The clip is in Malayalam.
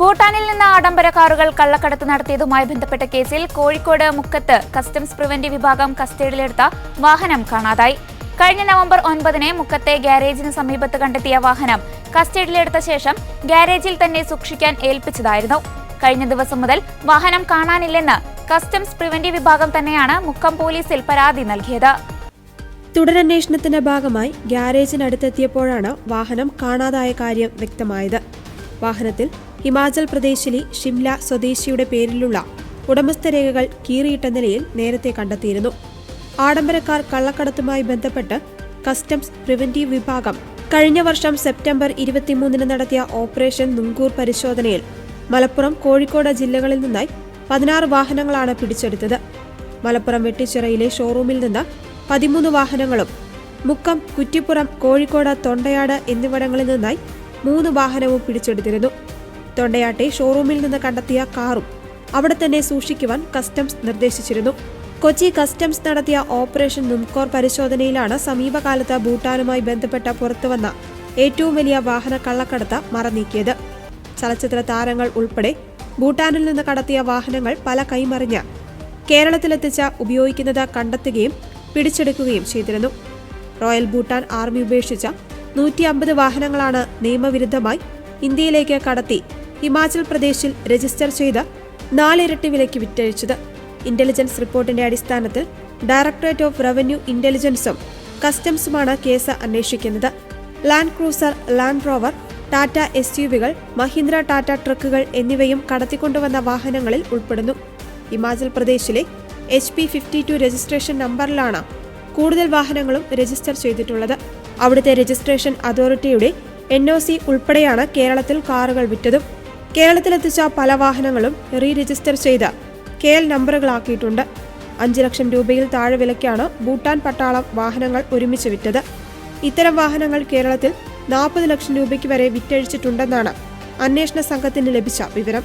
ഭൂട്ടാനിൽ നിന്ന് ആഡംബര കാറുകൾ കള്ളക്കടത്ത് നടത്തിയതുമായി ബന്ധപ്പെട്ട കേസിൽ കോഴിക്കോട് മുക്കത്ത് കസ്റ്റംസ് പ്രിവന്റീവ് വിഭാഗം കസ്റ്റഡിയിലെടുത്ത വാഹനം കാണാതായി. കഴിഞ്ഞ നവംബർ 9 മുക്കത്തെ ഗ്യാരേജിന് സമീപത്ത് കണ്ടെത്തിയ വാഹനം കസ്റ്റഡിയിലെടുത്ത ശേഷം ഗ്യാരേജിൽ തന്നെ സൂക്ഷിക്കാൻ ഏൽപ്പിച്ചതായിരുന്നു. കഴിഞ്ഞ ദിവസം മുതൽ വാഹനം കാണാനില്ലെന്ന് കസ്റ്റംസ് പ്രിവന്റീവ് വിഭാഗം തന്നെയാണ് മുക്കം പോലീസിൽ പരാതി നൽകിയത്. തുടരന്വേഷണത്തിന്റെ ഭാഗമായി ഗ്യാരേജിനടുത്തെത്തിയപ്പോഴാണ് വാഹനം കാണാതായ കാര്യം വ്യക്തമായത്. വാഹനത്തിൽ ഹിമാചൽ പ്രദേശിലെ ഷിംല സ്വദേശിയുടെ പേരിലുള്ള ഉടമസ്ഥ രേഖകൾ കീറിയിട്ട നിലയിൽ നേരത്തെ കണ്ടെത്തിയിരുന്നു. ആഡംബരക്കാർ കള്ളക്കടത്തുമായി ബന്ധപ്പെട്ട് കസ്റ്റംസ് പ്രിവന്റീവ് വിഭാഗം കഴിഞ്ഞ വർഷം സെപ്റ്റംബർ 23 നടത്തിയ ഓപ്പറേഷൻ നുങ്കൂർ പരിശോധനയിൽ മലപ്പുറം, കോഴിക്കോട് ജില്ലകളിൽ നിന്നായി 16 വാഹനങ്ങളാണ് പിടിച്ചെടുത്തത്. മലപ്പുറം വെട്ടിച്ചിറയിലെ ഷോറൂമിൽ നിന്ന് 13 വാഹനങ്ങളും മുക്കം, കുറ്റിപ്പുറം, കോഴിക്കോട്, തൊണ്ടയാട് എന്നിവിടങ്ങളിൽ നിന്നായി 3 വാഹനവും പിടിച്ചെടുത്തിരുന്നു. തൊണ്ടയാട്ടെ ഷോറൂമിൽ നിന്ന് കണ്ടെത്തിയ കാറും അവിടെ തന്നെ സൂക്ഷിക്കുവാൻ കസ്റ്റംസ് നിർദ്ദേശിച്ചിരുന്നു. കൊച്ചി കസ്റ്റംസ് നടത്തിയ ഓപ്പറേഷൻ നുംകോർ പരിശോധനയിലാണ് സമീപകാലത്ത് ഭൂട്ടാനുമായി ബന്ധപ്പെട്ട പുറത്തുവന്ന ഏറ്റവും വലിയ വാഹന കള്ളക്കടത്ത് മറനീക്കിയത്. ചലച്ചിത്ര താരങ്ങൾ ഉൾപ്പെടെ ഭൂട്ടാനിൽ നിന്ന് കടത്തിയ വാഹനങ്ങൾ പല കൈമറിഞ്ഞ് കേരളത്തിലെത്തിച്ച് ഉപയോഗിക്കുന്നത് കണ്ടെത്തുകയും പിടിച്ചെടുക്കുകയും ചെയ്തിരുന്നു. റോയൽ ഭൂട്ടാൻ ആർമി ഉപേക്ഷിച്ച 150 വാഹനങ്ങളാണ് നിയമവിരുദ്ധമായി ഇന്ത്യയിലേക്ക് കടത്തി ഹിമാചൽ പ്രദേശിൽ രജിസ്റ്റർ ചെയ്ത് 4 ഇരട്ടി വിലയ്ക്ക് വിറ്റഴിച്ചത്. ഇന്റലിജൻസ് റിപ്പോർട്ടിന്റെ അടിസ്ഥാനത്തിൽ ഡയറക്ടറേറ്റ് ഓഫ് റവന്യൂ ഇന്റലിജൻസും കസ്റ്റംസുമാണ് കേസ് അന്വേഷിക്കുന്നത്. Land cruiser, land rover, Tata SUVകൾ, മഹീന്ദ്ര ടാറ്റ ട്രക്കുകൾ എന്നിവയും കടത്തിക്കൊണ്ടുവന്ന വാഹനങ്ങളിൽ ഉൾപ്പെടുന്നു. ഹിമാചൽ പ്രദേശിലെ HP52 രജിസ്ട്രേഷൻ നമ്പറിലാണ് കൂടുതൽ വാഹനങ്ങളും രജിസ്റ്റർ ചെയ്തിട്ടുള്ളത്. അവിടുത്തെ രജിസ്ട്രേഷൻ അതോറിറ്റിയുടെ NOC ഉൾപ്പെടെയാണ് കേരളത്തിൽ കാറുകൾ വിറ്റതും. കേരളത്തിലെത്തിച്ച പല വാഹനങ്ങളും രജിസ്റ്റർ ചെയ്ത് KL നമ്പറുകളാക്കിയിട്ടുണ്ട്. 5 ലക്ഷം രൂപയിൽ താഴെ വിലയ്ക്കാണ് ഭൂട്ടാൻ പട്ടാളം വാഹനങ്ങൾ ഒരുമിച്ച് വിറ്റത്. ഇത്തരം വാഹനങ്ങൾ കേരളത്തിൽ 40 ലക്ഷം രൂപയ്ക്ക് വരെ വിറ്റഴിച്ചിട്ടുണ്ടെന്നാണ് അന്വേഷണ സംഘത്തിന് ലഭിച്ച വിവരം.